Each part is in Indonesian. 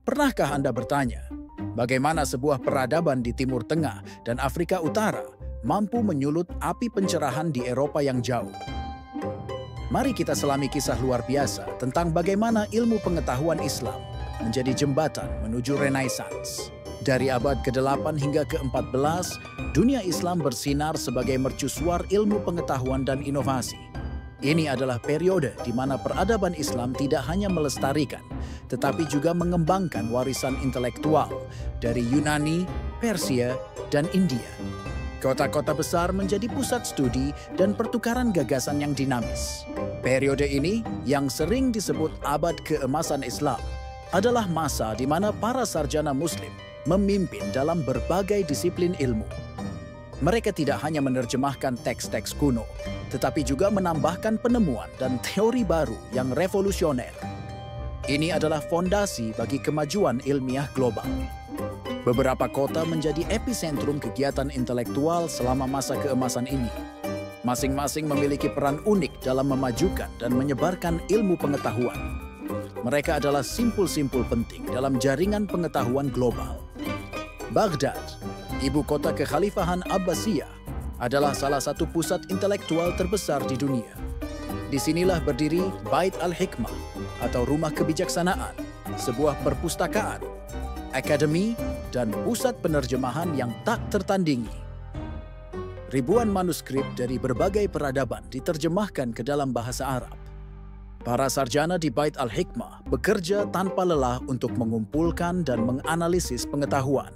Pernahkah Anda bertanya, bagaimana sebuah peradaban di Timur Tengah dan Afrika Utara mampu menyulut api pencerahan di Eropa yang jauh? Mari kita selami kisah luar biasa tentang bagaimana ilmu pengetahuan Islam menjadi jembatan menuju Renaissance. Dari abad ke-8 hingga ke-14, dunia Islam bersinar sebagai mercusuar ilmu pengetahuan dan inovasi. Ini adalah periode di mana peradaban Islam tidak hanya melestarikan, tetapi juga mengembangkan warisan intelektual dari Yunani, Persia, dan India. Kota-kota besar menjadi pusat studi dan pertukaran gagasan yang dinamis. Periode ini, yang sering disebut abad keemasan Islam, adalah masa di mana para sarjana Muslim memimpin dalam berbagai disiplin ilmu. Mereka tidak hanya menerjemahkan teks-teks kuno, tetapi juga menambahkan penemuan dan teori baru yang revolusioner. Ini adalah fondasi bagi kemajuan ilmiah global. Beberapa kota menjadi epicentrum kegiatan intelektual selama masa keemasan ini. Masing-masing memiliki peran unik dalam memajukan dan menyebarkan ilmu pengetahuan. Mereka adalah simpul-simpul penting dalam jaringan pengetahuan global. Baghdad, ibu kota kekhalifahan Abbasiyah, adalah salah satu pusat intelektual terbesar di dunia. Disinilah berdiri Bait al-Hikmah atau Rumah Kebijaksanaan, sebuah perpustakaan, akademi, dan pusat penerjemahan yang tak tertandingi. Ribuan manuskrip dari berbagai peradaban diterjemahkan ke dalam bahasa Arab. Para sarjana di Bait al-Hikmah bekerja tanpa lelah untuk mengumpulkan dan menganalisis pengetahuan.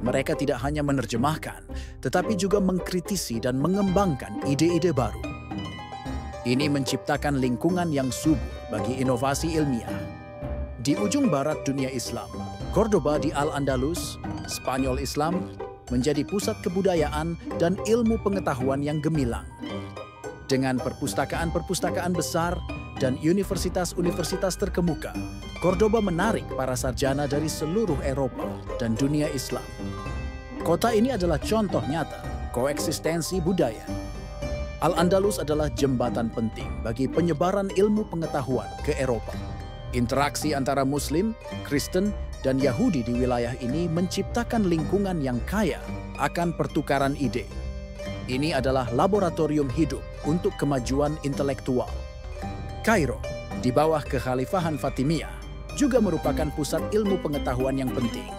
Mereka tidak hanya menerjemahkan, tetapi juga mengkritisi dan mengembangkan ide-ide baru. Ini menciptakan lingkungan yang subur bagi inovasi ilmiah. Di ujung barat dunia Islam, Cordoba di Al-Andalus, Spanyol Islam, menjadi pusat kebudayaan dan ilmu pengetahuan yang gemilang. Dengan perpustakaan-perpustakaan besar dan universitas-universitas terkemuka, Cordoba menarik para sarjana dari seluruh Eropa dan dunia Islam. Kota ini adalah contoh nyata koeksistensi budaya. Al-Andalus adalah jembatan penting bagi penyebaran ilmu pengetahuan ke Eropa. Interaksi antara Muslim, Kristen, dan Yahudi di wilayah ini menciptakan lingkungan yang kaya akan pertukaran ide. Ini adalah laboratorium hidup untuk kemajuan intelektual. Kairo, di bawah kekhalifahan Fatimiyah, juga merupakan pusat ilmu pengetahuan yang penting.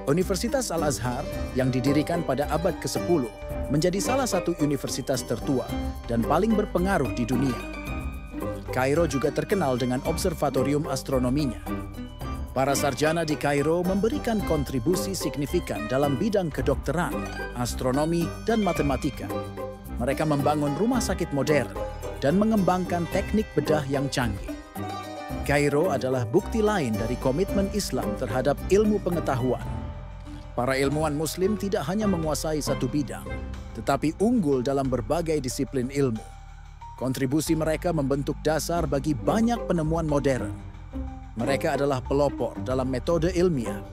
Universitas Al-Azhar yang didirikan pada abad ke-10 menjadi salah satu universitas tertua dan paling berpengaruh di dunia. Kairo juga terkenal dengan observatorium astronominya. Para sarjana di Kairo memberikan kontribusi signifikan dalam bidang kedokteran, astronomi, dan matematika. Mereka membangun rumah sakit modern dan mengembangkan teknik bedah yang canggih. Kairo adalah bukti lain dari komitmen Islam terhadap ilmu pengetahuan. Para ilmuwan Muslim tidak hanya menguasai satu bidang, tetapi unggul dalam berbagai disiplin ilmu. Kontribusi mereka membentuk dasar bagi banyak penemuan modern. Mereka adalah pelopor dalam metode ilmiah.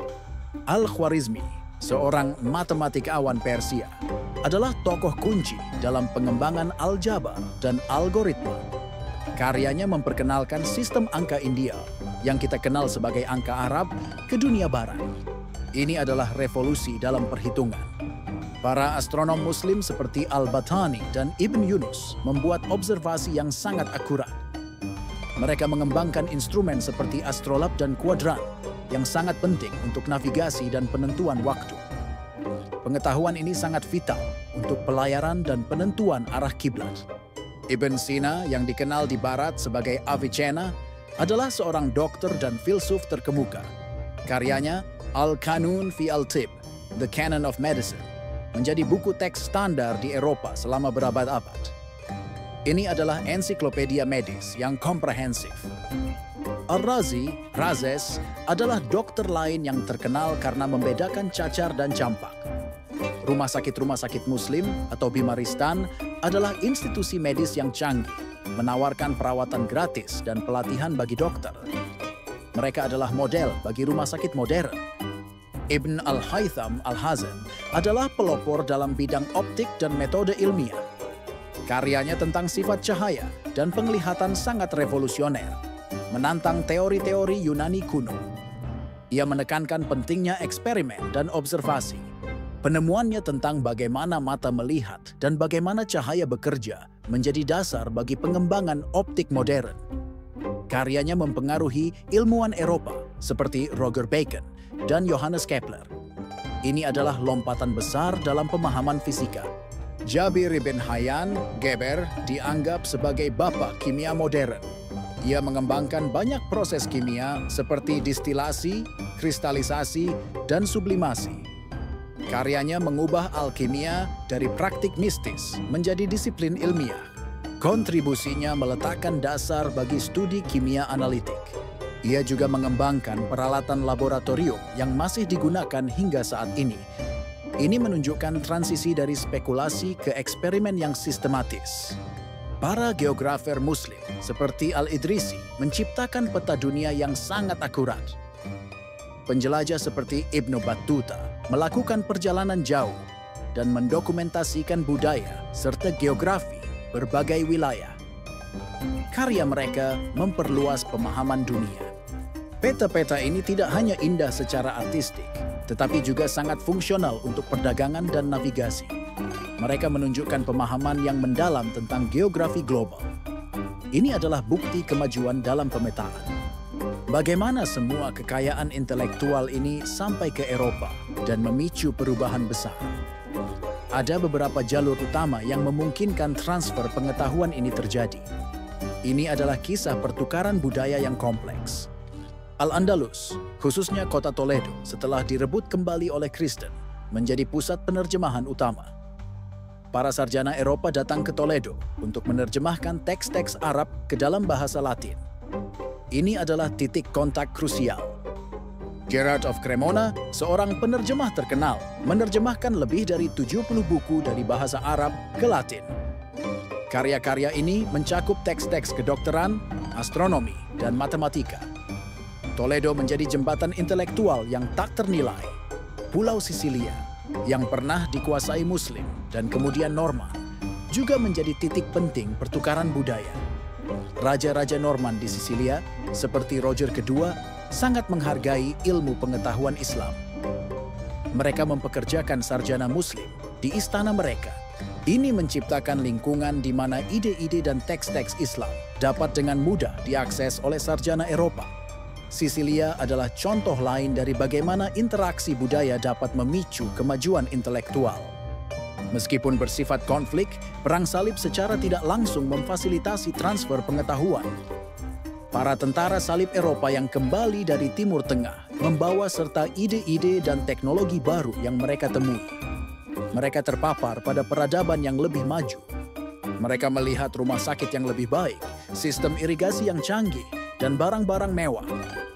Al-Khwarizmi, seorang matematikawan Persia, adalah tokoh kunci dalam pengembangan aljabar dan algoritma. Karyanya memperkenalkan sistem angka India yang kita kenal sebagai angka Arab ke dunia barat. Ini adalah revolusi dalam perhitungan. Para astronom Muslim seperti Al-Battani dan Ibn Yunus membuat observasi yang sangat akurat. Mereka mengembangkan instrumen seperti astrolab dan kuadran yang sangat penting untuk navigasi dan penentuan waktu. Pengetahuan ini sangat vital untuk pelayaran dan penentuan arah kiblat. Ibn Sina yang dikenal di barat sebagai Avicenna adalah seorang dokter dan filsuf terkemuka. Karyanya Al-Qanun fi al-Tib, The Canon of Medicine, menjadi buku teks standar di Eropa selama berabad-abad. Ini adalah ensiklopedia medis yang komprehensif. Ar-Razi, Rhazes, adalah dokter lain yang terkenal karena membedakan cacar dan campak. Rumah sakit Muslim atau Bimaristan adalah institusi medis yang canggih, menawarkan perawatan gratis dan pelatihan bagi dokter. Mereka adalah model bagi rumah sakit modern. Ibn al-Haytham al-Hazm adalah pelopor dalam bidang optik dan metode ilmiah. Karyanya tentang sifat cahaya dan penglihatan sangat revolusioner, menantang teori-teori Yunani kuno. Ia menekankan pentingnya eksperimen dan observasi. Penemuannya tentang bagaimana mata melihat dan bagaimana cahaya bekerja menjadi dasar bagi pengembangan optik modern. Karyanya mempengaruhi ilmuwan Eropa seperti Roger Bacon dan Johannes Kepler. Ini adalah lompatan besar dalam pemahaman fisika. Jabir ibn Hayyan Geber dianggap sebagai bapak kimia modern. Ia mengembangkan banyak proses kimia seperti distilasi, kristalisasi, dan sublimasi. Karyanya mengubah alkimia dari praktik mistis menjadi disiplin ilmiah. Kontribusinya meletakkan dasar bagi studi kimia analitik. Ia juga mengembangkan peralatan laboratorium yang masih digunakan hingga saat ini. Ini menunjukkan transisi dari spekulasi ke eksperimen yang sistematis. Para geografer Muslim seperti Al-Idrisi menciptakan peta dunia yang sangat akurat. Penjelajah seperti Ibnu Battuta melakukan perjalanan jauh dan mendokumentasikan budaya serta geografi berbagai wilayah. Karya mereka memperluas pemahaman dunia. Peta-peta ini tidak hanya indah secara artistik, tetapi juga sangat fungsional untuk perdagangan dan navigasi. Mereka menunjukkan pemahaman yang mendalam tentang geografi global. Ini adalah bukti kemajuan dalam pemetaan. Bagaimana semua kekayaan intelektual ini sampai ke Eropa dan memicu perubahan besar. Ada beberapa jalur utama yang memungkinkan transfer pengetahuan ini terjadi. Ini adalah kisah pertukaran budaya yang kompleks. Al-Andalus, khususnya kota Toledo, setelah direbut kembali oleh Kristen, menjadi pusat penerjemahan utama. Para sarjana Eropa datang ke Toledo untuk menerjemahkan teks-teks Arab ke dalam bahasa Latin. Ini adalah titik kontak krusial. Gerard of Cremona, seorang penerjemah terkenal, menerjemahkan lebih dari 70 buku dari bahasa Arab ke Latin. Karya-karya ini mencakup teks-teks kedokteran, astronomi, dan matematika. Toledo menjadi jembatan intelektual yang tak ternilai. Pulau Sisilia, yang pernah dikuasai Muslim dan kemudian Norman, juga menjadi titik penting pertukaran budaya. Raja-raja Norman di Sisilia, seperti Roger II, sangat menghargai ilmu pengetahuan Islam. Mereka mempekerjakan sarjana Muslim di istana mereka. Ini menciptakan lingkungan di mana ide-ide dan teks-teks Islam dapat dengan mudah diakses oleh sarjana Eropa. Sisilia adalah contoh lain dari bagaimana interaksi budaya dapat memicu kemajuan intelektual. Meskipun bersifat konflik, Perang Salib secara tidak langsung memfasilitasi transfer pengetahuan. Para tentara salib Eropa yang kembali dari Timur Tengah membawa serta ide-ide dan teknologi baru yang mereka temui. Mereka terpapar pada peradaban yang lebih maju. Mereka melihat rumah sakit yang lebih baik, sistem irigasi yang canggih, dan barang-barang mewah.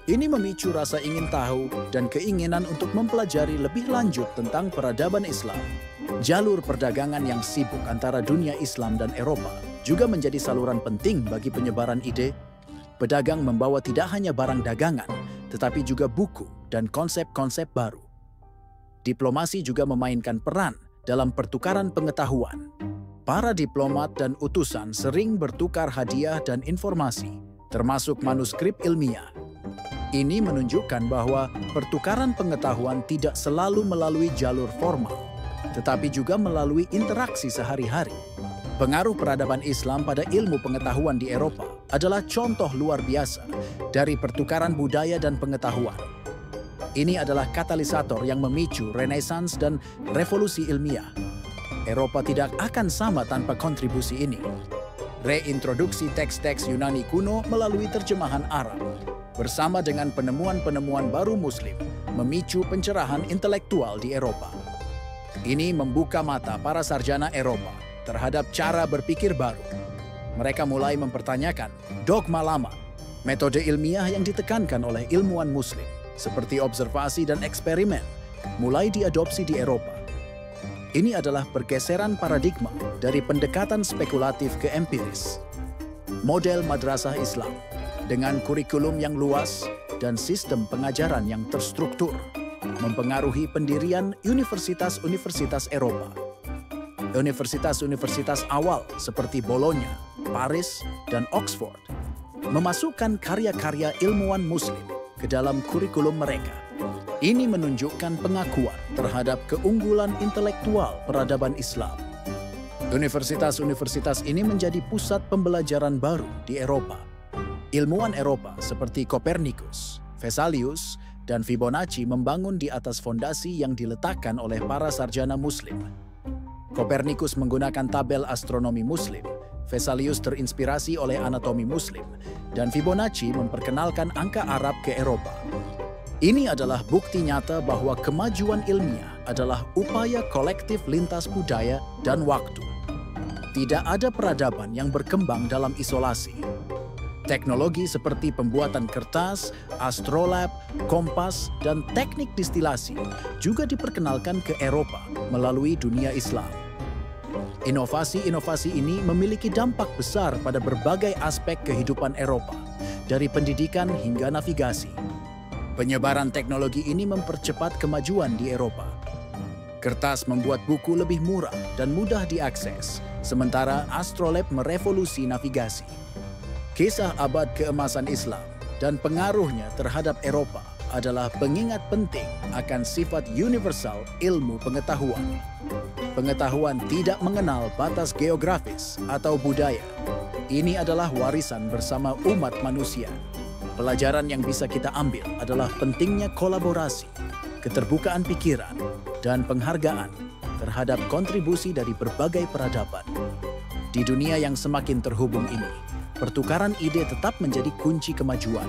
Ini memicu rasa ingin tahu dan keinginan untuk mempelajari lebih lanjut tentang peradaban Islam. Jalur perdagangan yang sibuk antara dunia Islam dan Eropa juga menjadi saluran penting bagi penyebaran ide. Pedagang membawa tidak hanya barang dagangan, tetapi juga buku dan konsep-konsep baru. Diplomasi juga memainkan peran dalam pertukaran pengetahuan. Para diplomat dan utusan sering bertukar hadiah dan informasi, termasuk manuskrip ilmiah. Ini menunjukkan bahwa pertukaran pengetahuan tidak selalu melalui jalur formal, tetapi juga melalui interaksi sehari-hari. Pengaruh peradaban Islam pada ilmu pengetahuan di Eropa adalah contoh luar biasa dari pertukaran budaya dan pengetahuan. Ini adalah katalisator yang memicu Renaissance dan revolusi ilmiah. Eropa tidak akan sama tanpa kontribusi ini. Reintroduksi teks-teks Yunani kuno melalui terjemahan Arab, bersama dengan penemuan-penemuan baru Muslim, memicu pencerahan intelektual di Eropa. Ini membuka mata para sarjana Eropa terhadap cara berpikir baru. Mereka mulai mempertanyakan dogma lama, metode ilmiah yang ditekankan oleh ilmuwan Muslim, seperti observasi dan eksperimen, mulai diadopsi di Eropa. Ini adalah pergeseran paradigma dari pendekatan spekulatif ke empiris. Model madrasah Islam dengan kurikulum yang luas dan sistem pengajaran yang terstruktur mempengaruhi pendirian universitas-universitas Eropa. Universitas-universitas awal seperti Bologna, Paris, dan Oxford memasukkan karya-karya ilmuwan Muslim ke dalam kurikulum mereka. Ini menunjukkan pengakuan terhadap keunggulan intelektual peradaban Islam. Universitas-universitas ini menjadi pusat pembelajaran baru di Eropa. Ilmuwan Eropa seperti Copernicus, Vesalius, dan Fibonacci membangun di atas fondasi yang diletakkan oleh para sarjana Muslim. Copernicus menggunakan tabel astronomi Muslim, Vesalius terinspirasi oleh anatomi Muslim, dan Fibonacci memperkenalkan angka Arab ke Eropa. Ini adalah bukti nyata bahwa kemajuan ilmiah adalah upaya kolektif lintas budaya dan waktu. Tidak ada peradaban yang berkembang dalam isolasi. Teknologi seperti pembuatan kertas, astrolab, kompas, dan teknik distilasi juga diperkenalkan ke Eropa melalui dunia Islam. Inovasi-inovasi ini memiliki dampak besar pada berbagai aspek kehidupan Eropa, dari pendidikan hingga navigasi. Penyebaran teknologi ini mempercepat kemajuan di Eropa. Kertas membuat buku lebih murah dan mudah diakses, sementara astrolab merevolusi navigasi. Kisah abad keemasan Islam dan pengaruhnya terhadap Eropa adalah pengingat penting akan sifat universal ilmu pengetahuan. Pengetahuan tidak mengenal batas geografis atau budaya. Ini adalah warisan bersama umat manusia. Pelajaran yang bisa kita ambil adalah pentingnya kolaborasi, keterbukaan pikiran, dan penghargaan terhadap kontribusi dari berbagai peradaban. Di dunia yang semakin terhubung ini, pertukaran ide tetap menjadi kunci kemajuan.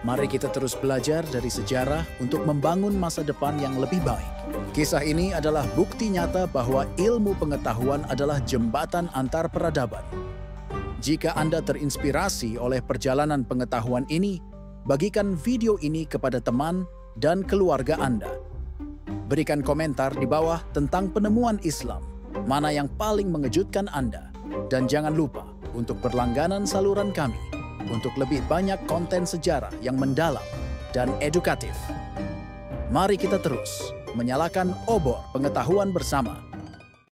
Mari kita terus belajar dari sejarah untuk membangun masa depan yang lebih baik. Kisah ini adalah bukti nyata bahwa ilmu pengetahuan adalah jembatan antar peradaban. Jika Anda terinspirasi oleh perjalanan pengetahuan ini, bagikan video ini kepada teman dan keluarga Anda. Berikan komentar di bawah tentang penemuan Islam, mana yang paling mengejutkan Anda. Dan jangan lupa untuk berlangganan saluran kami untuk lebih banyak konten sejarah yang mendalam dan edukatif. Mari kita terus menyalakan obor pengetahuan bersama